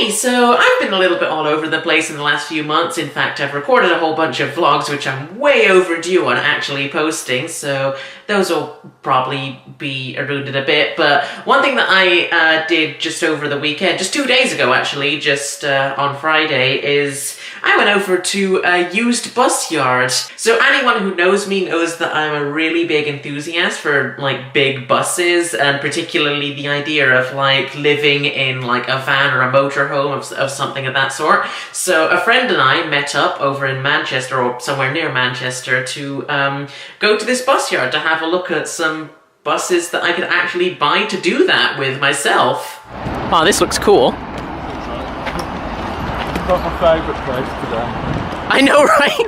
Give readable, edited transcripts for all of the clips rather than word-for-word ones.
Hey, so I've been a little bit all over the place in the last few months. In fact, I've recorded a whole bunch of vlogs which I'm way overdue on actually posting, so those will probably be eroded a bit. But one thing that I did just over the weekend, just 2 days ago actually, just on Friday, is I went over to a used bus yard. So anyone who knows me knows that I'm a really big enthusiast for like big buses, and particularly the idea of like living in like a van or a motorhome of something of that sort. So a friend and I met up over in Manchester, or somewhere near Manchester, to go to this bus yard to have a look at some buses that I could actually buy to do that with myself. Oh, this looks cool. Got my favourite place today. I know, right?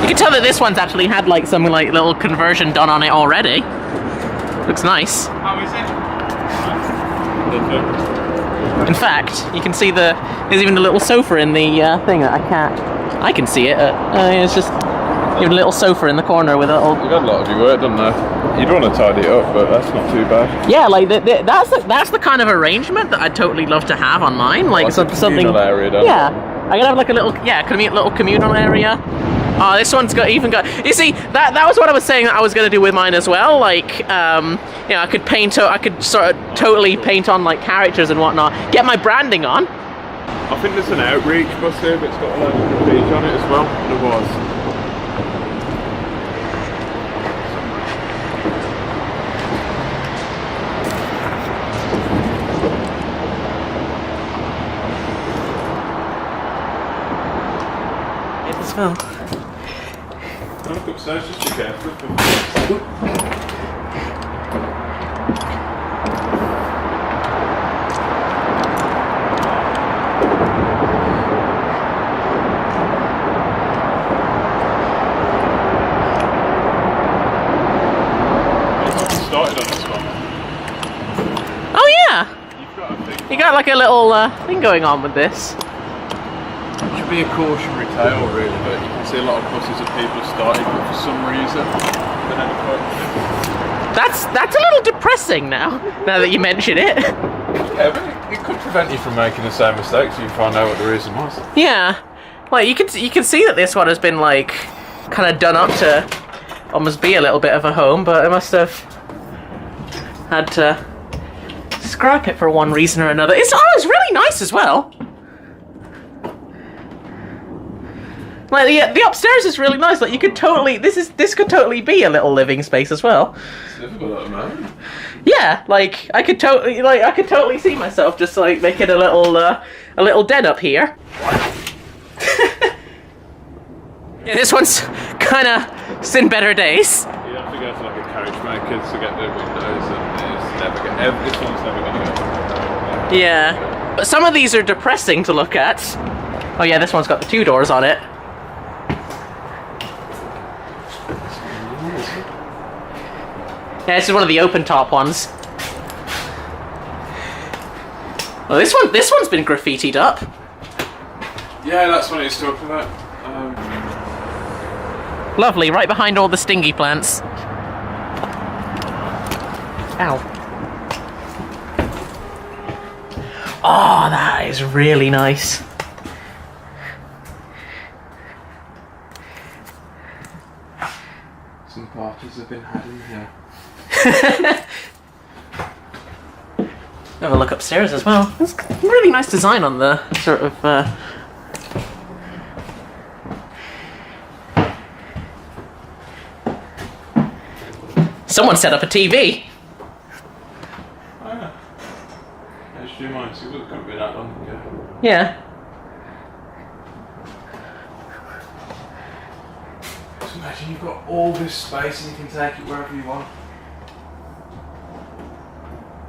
You can tell that this one's actually had like some like little conversion done on it already. Looks nice. How is it? In fact, you can see there's even a little sofa in the thing that I can see it. It's just even a little sofa in the corner with a little... You've had a lot of your work done there. You'd want to tidy it up, but that's not too bad. Yeah, like that's the kind of arrangement that I'd totally love to have on mine. Like something. Communal area, don't yeah, I could have like a little little communal area. Oh, this one's got. You see, that was what I was saying that I was going to do with mine as well. Like, I could paint. I could sort of totally paint on like characters and whatnot. Get my branding on. I think there's an outreach bus here, but it's got a load of graffiti on it as well. There was. As well. Don't look upstairs, just be careful. Started on this one. Oh yeah, You've got a thing. you got like a little thing going on with this. It should be a cautionary tale, really, but you can see a lot of buses that people have started, but for some reason, they never quite finish. That's a little depressing now that you mention it. Yeah, but it could prevent you from making the same mistakes if you find out what the reason was. Yeah, like you can see that this one has been like kind of done up to almost be a little bit of a home, but I must have had to scrap it for one reason or another. It's really nice as well. Like the upstairs is really nice. Like you could totally this could totally be a little living space as well. It's livable at the moment. Yeah, like I could totally see myself just like making a little den up here. Yeah, this one's kind of seen better days. You have to go to like a carriage maker to get the windows, and this one's never going to go. Yeah, but some of these are depressing to look at. Oh yeah, this one's got the 2 doors on it. Yeah, this is one of the open top ones. Well, this one's been graffitied up. Yeah, that's what he's talking about. Lovely, right behind all the stingy plants. Ow. Oh, that is really nice. Some parties have been had in here. Have a look upstairs as well. There's really nice design on the sort of Someone set up a TV. Oh yeah. HDMI, so it couldn't be that long ago. Yeah. Just imagine you've got all this space and you can take it wherever you want.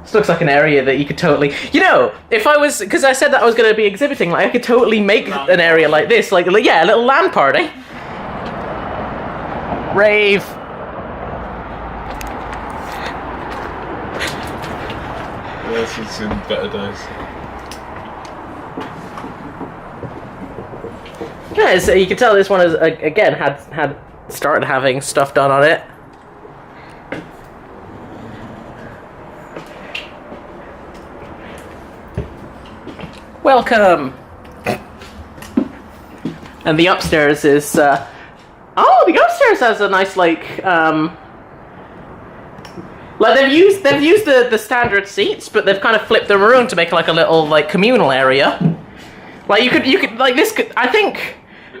This looks like an area that you could totally... You know, if I was... Because I said that I was going to be exhibiting, like I could totally make an area like this. Like, yeah, a little LAN party. Rave. Yes, it's in better days. Yeah, so you can tell this one has again had started having stuff done on it. Welcome! And the upstairs is, the upstairs has a nice, like they've used the standard seats, but they've kind of flipped them around to make like a little, like, communal area. Like, you could, like, I think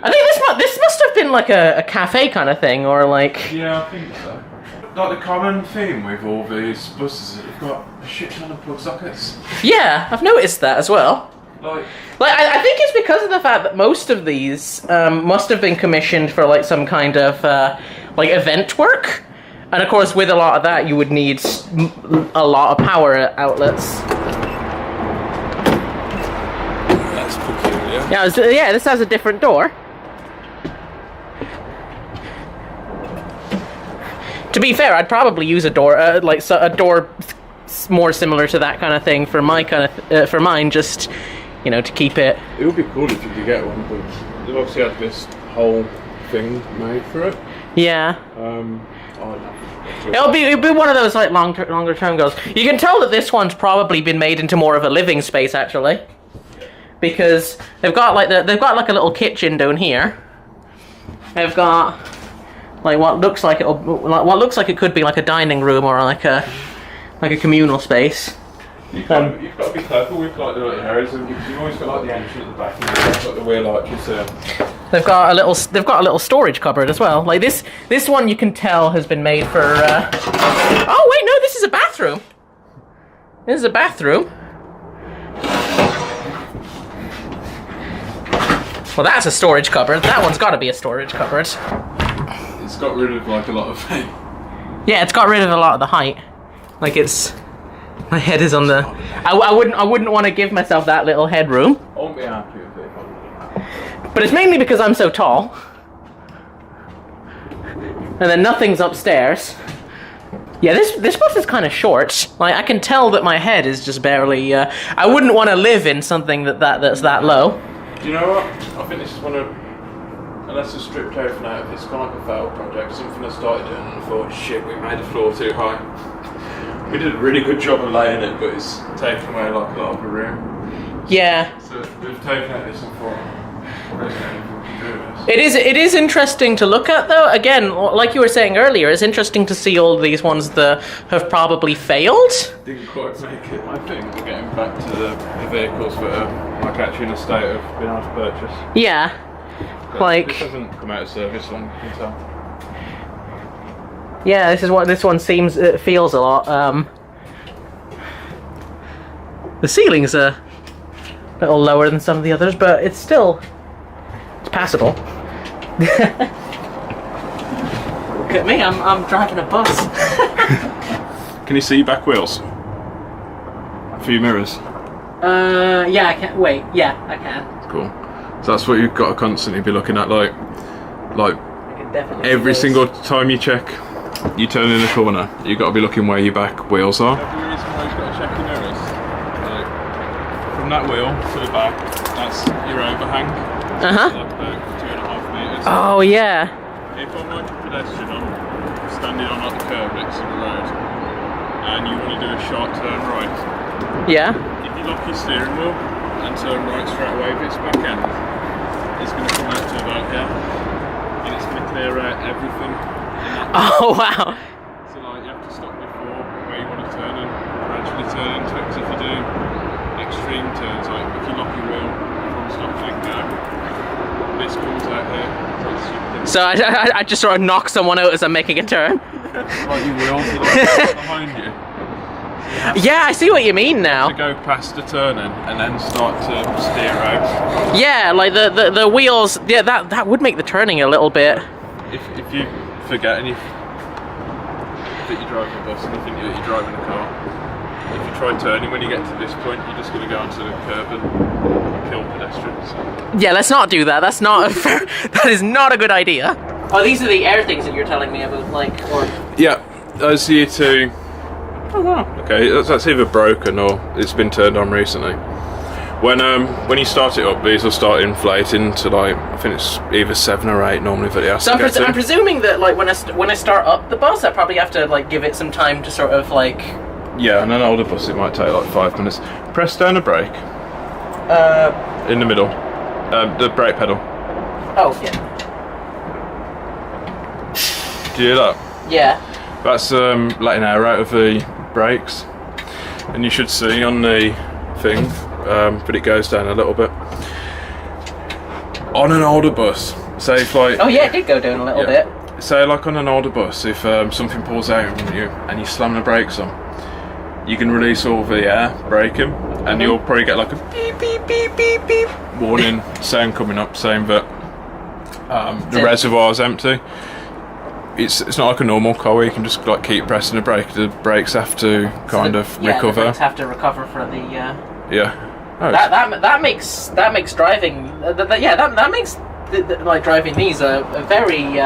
this must have been like a cafe kind of thing, or like... Yeah, I think so. Like the common theme with all these buses is they've got a shit ton of plug sockets. Yeah, I've noticed that as well. Like I think it's because of the fact that most of these must have been commissioned for like some kind of like event work, and of course with a lot of that you would need a lot of power outlets. That's peculiar. Yeah, this has a different door. To be fair, I'd probably use a door a door more similar to that kind of thing for my for mine, just. You know, to keep it. It would be cool if you could get one, but they've obviously had this whole thing made for it. Yeah. It'll be one of those like longer term goals. You can tell that this one's probably been made into more of a living space actually, because they've got like a little kitchen down here. They've got like what looks like it could be like a dining room or like a communal space. You've got to be careful with like the little areas. You've always got like the entrance at the back, and you've got the wheel arches there. They've got a little storage cupboard as well. Like this one, you can tell has been made for. Oh wait, no, this is a bathroom. This is a bathroom. Well, that's a storage cupboard. That one's got to be a storage cupboard. It's got rid of like a lot of. Yeah, it's got rid of a lot of the height. Like it's. My head is on the. I wouldn't want to give myself that little headroom. I won't be happy with it. But it's mainly because I'm so tall. And then nothing's upstairs. Yeah, this bus is kind of short. Like I can tell that my head is just barely. I wouldn't want to live in something that's that low. Do you know what? I think this is one of. Unless it's stripped everything out, it's kind of like a failed project. Something I started doing and I thought, shit, we made the floor too high. We did a really good job of laying it, but it's taken away like a lot of the room. Yeah. So we've taken out this and thought, there's anything we can do with this. It is interesting to look at though. Again, like you were saying earlier, it's interesting to see all these ones that have probably failed. Didn't quite make it. I think we're getting back to the vehicles that are like actually in a state of being able to purchase. Yeah. Like this hasn't come out of service long, you can tell. Yeah, this is what this one feels a lot. The ceiling's a little lower than some of the others, but it's passable. Look at me, I'm driving a bus. Can you see your back wheels? For your mirrors? Yeah, I can. Wait, yeah, I can. Cool. So that's what you've got to constantly be looking at, like I can definitely every single time you turn in a corner, you've got to be looking where your back wheels are. Every reason why you've got to check your mirrors. Like, from that wheel to the back, that's your overhang. Uh-huh. Like about 2.5 metres. Oh, yeah. If I'm like a pedestrian, I'm standing on like the curb next to the road, and you want to do a sharp turn right. Yeah. If you lock your steering wheel and turn right straight away with its back end, it's going to come out to about here, and it's going to clear out everything. Oh wow! So like you have to stop before where you want to turn and gradually turn into it, because if you do extreme turns, like if you lock your wheel from stopping and go, this comes out here. So I just sort of knock someone out as I'm making a turn? Like your wheels are like behind you. Yeah, I see what you mean now. To go past the turning and then start to steer out. Yeah, like the wheels, yeah, that would make the turning a little bit. If you forget and that you're driving a bus and you think that you're driving a car, if you try turning when you get to this point, you're just going to go onto the curb and kill pedestrians. Yeah, let's not do that. That's not that is not a good idea. Oh, these are the air things that you're telling me about, like, or... Yeah, those are you two. Oh wow. Okay, that's either broken or it's been turned on recently. When you start it up, these will start inflating to like, I think it's either 7 or 8 normally that it has So to get to. I'm presuming that like when I start up the bus, I probably have to like give it some time to sort of like. Yeah, on an older bus it might take like 5 minutes. Press down the brake. In the middle. The brake pedal. Oh yeah. Do you hear that? Yeah. That's letting air out of the brakes. And you should see on the thing, but it goes down a little bit. On an older bus, say if like... Oh yeah, it did go down a little bit. Say like on an older bus, if something pulls out on you and you slam the brakes on, you can release all the air braking, and you'll probably get like a beep beep beep beep beep warning sound coming up saying that the reservoir's empty. It's not like a normal car where you can just like keep pressing the brake. The brakes have to kind of recover. The brakes have to recover for the. Yeah. Oh, that makes driving. That makes like driving these a very.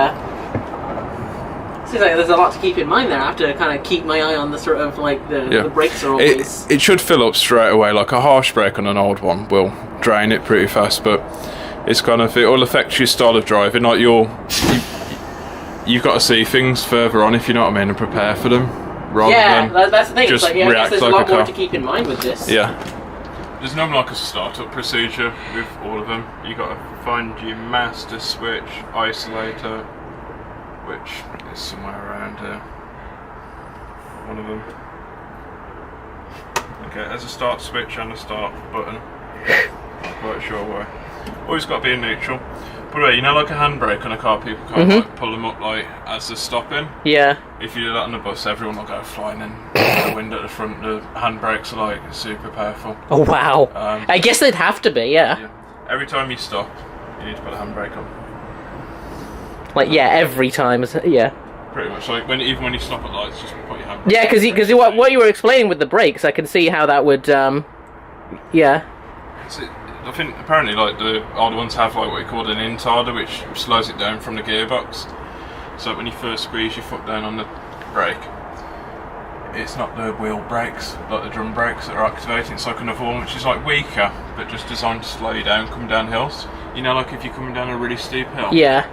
Seems like there's a lot to keep in mind there. I have to kind of keep my eye on the sort of like the brakes are always. It should fill up straight away. Like a harsh brake on an old one will drain it pretty fast, but it's kind of, it will affect your style of driving. Like you've got to see things further on, if you know what I mean, and prepare for them. Rather than that's the thing. just I guess there's like a lot a car. more to keep in mind with this. Yeah. There's normally like a startup procedure with all of them. You got to find your master switch isolator, which is somewhere around here. One of them. Okay, there's a start switch and a start button. Not quite sure why. Always got to be in neutral. By the way, you know, like a handbrake on a car, people can't like pull them up like as they're stopping. Yeah. If you do that on the bus, everyone will go flying in the window at the front. The handbrakes are like super powerful. Oh wow! I guess they'd have to be, yeah. Every time you stop, you need to put a handbrake on. Like every time, yeah. Pretty much, like even when you stop at lights, just put your handbrake. Yeah, because what you were explaining with the brakes, I can see how that would, yeah. I think apparently like the older ones have like what you call an intarder, which slows it down from the gearbox. So when you first squeeze your foot down on the brake, it's not the wheel brakes, like the drum brakes that are activating. It's like another one which is like weaker, but just designed to slow you down coming down hills. You know, like if you're coming down a really steep hill. Yeah.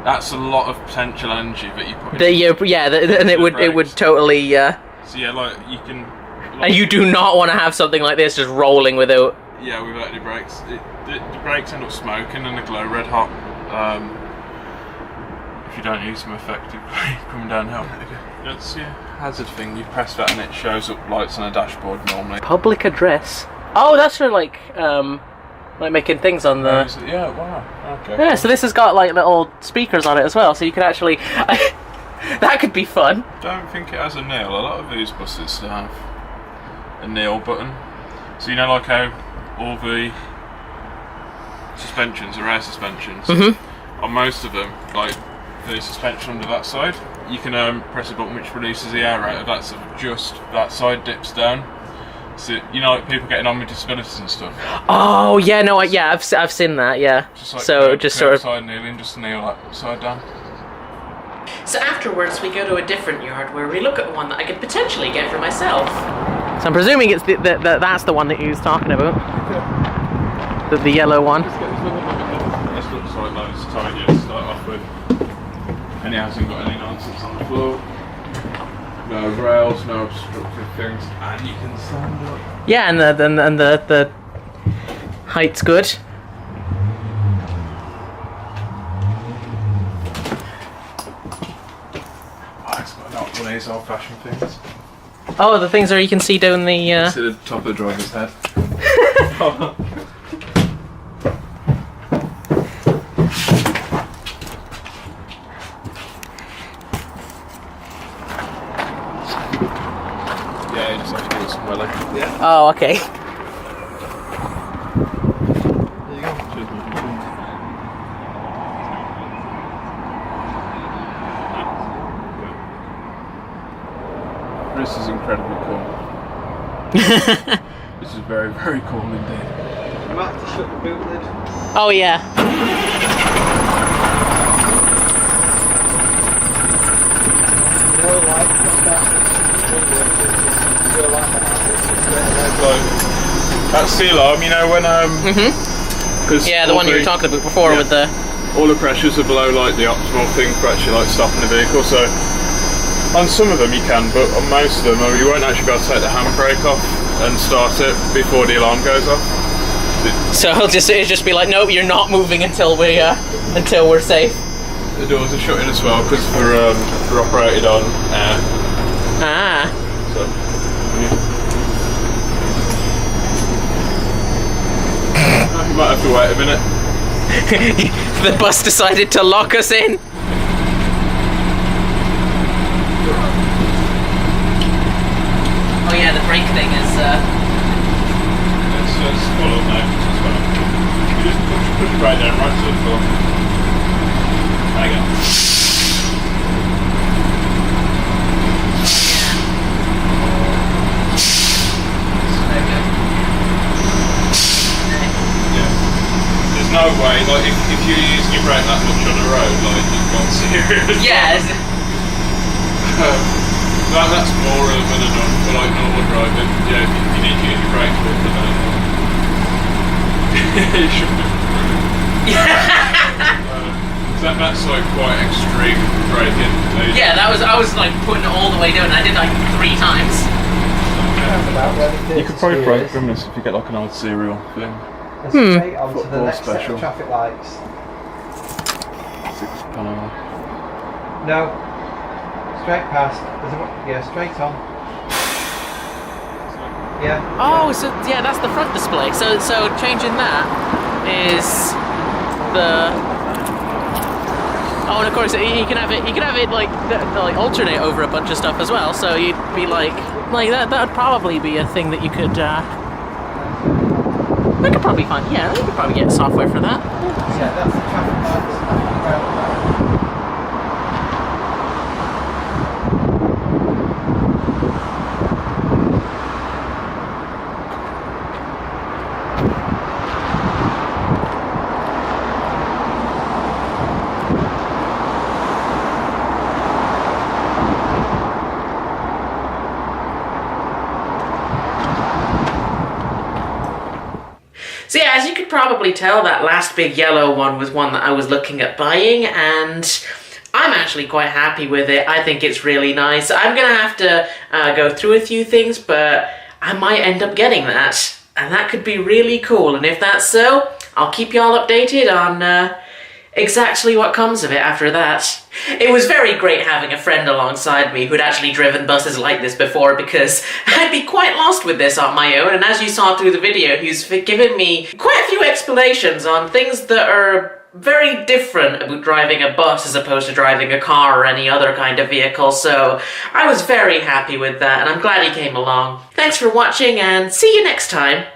That's a lot of potential energy that you put. And it would totally. So yeah, like you can. And you do not want to have something like this just rolling without. Yeah, without the brakes. The brakes end up smoking and they glow red hot if you don't use them effectively coming downhill. That's your hazard thing. You press that and it shows up lights on a dashboard normally. Public address. Oh, that's for like making things on the. Yeah, wow. Okay. Yeah, so this has got like little speakers on it as well, so you can actually. That could be fun. Don't think it has a nail. A lot of these buses have a nail button. So you know, like how all the suspensions are air suspensions. On most of them, like the suspension under that side, you can press a button which releases the air out of that, so just that side dips down. So you know, like people getting on with disabilities and stuff. Oh yeah, no, I've seen that, yeah. Just like so just sort of side kneeling, just kneel that side down. So afterwards, we go to a different yard where we look at one that I could potentially get for myself. So I'm presuming it's that's the one that you was talking about. The yellow one. This looks like those tidy to start off with. And it hasn't got any nonsense on the floor. No rails, no obstructive things, and you can stand up. Yeah, and the height's good. Oh, it's got one of these old-fashioned things. Oh, the things where you can see down the. See the top of the driver's head. Yeah, you just have to do some welling. Yeah. Oh, okay. There you go. This is incredibly cool. This is very, very cool indeed. You might have to shut the boot lid. Oh yeah. That's the alarm, you know, when cause Yeah, the one you were talking about before with the... all the pressures are below like the optimal thing for actually like stopping the vehicle, so on some of them you can, but on most of them you won't actually be able to take the handbrake off and start it before the alarm goes off. So it'll just be like, nope, you're not moving until we're safe. The doors are shutting as well because they're operated on air. Ah. So, yeah. You might have to wait a minute. The bus decided to lock us in. Oh yeah, the brake thing is It's full of now as well. You just push it right down, right to the floor. There you go. There's no way, like, if you're using your brake that much on the road, like, you've got serious. Yes. That's more of an enough for, like, normal driving. Yeah, if you need to use your brakes with the you should be. That's like quite extreme braking. Yeah, I was like putting it all the way down. I did like 3 times. You could probably brake from this if you get like an old serial thing. Straight onto the Football next set special. of traffic lights. 6 panel. No. Straight past. Yeah, straight on. Yeah. Oh, so yeah, that's the front display. So changing that is the. Oh, and of course you can have it. You can have it like alternate over a bunch of stuff as well. So you'd be like that. That'd probably be a thing that you could. We could probably find. Yeah, we could probably get software for that. Yeah, that's the traffic lights. So yeah, as you could probably tell, that last big yellow one was one that I was looking at buying, and I'm actually quite happy with it. I think it's really nice. I'm gonna have to go through a few things, but I might end up getting that, and that could be really cool. And if that's so, I'll keep y'all updated on exactly what comes of it after that. It was very great having a friend alongside me who'd actually driven buses like this before, because I'd be quite lost with this on my own, and as you saw through the video, he's given me quite a few explanations on things that are very different about driving a bus as opposed to driving a car or any other kind of vehicle, so I was very happy with that, and I'm glad he came along. Thanks for watching, and see you next time.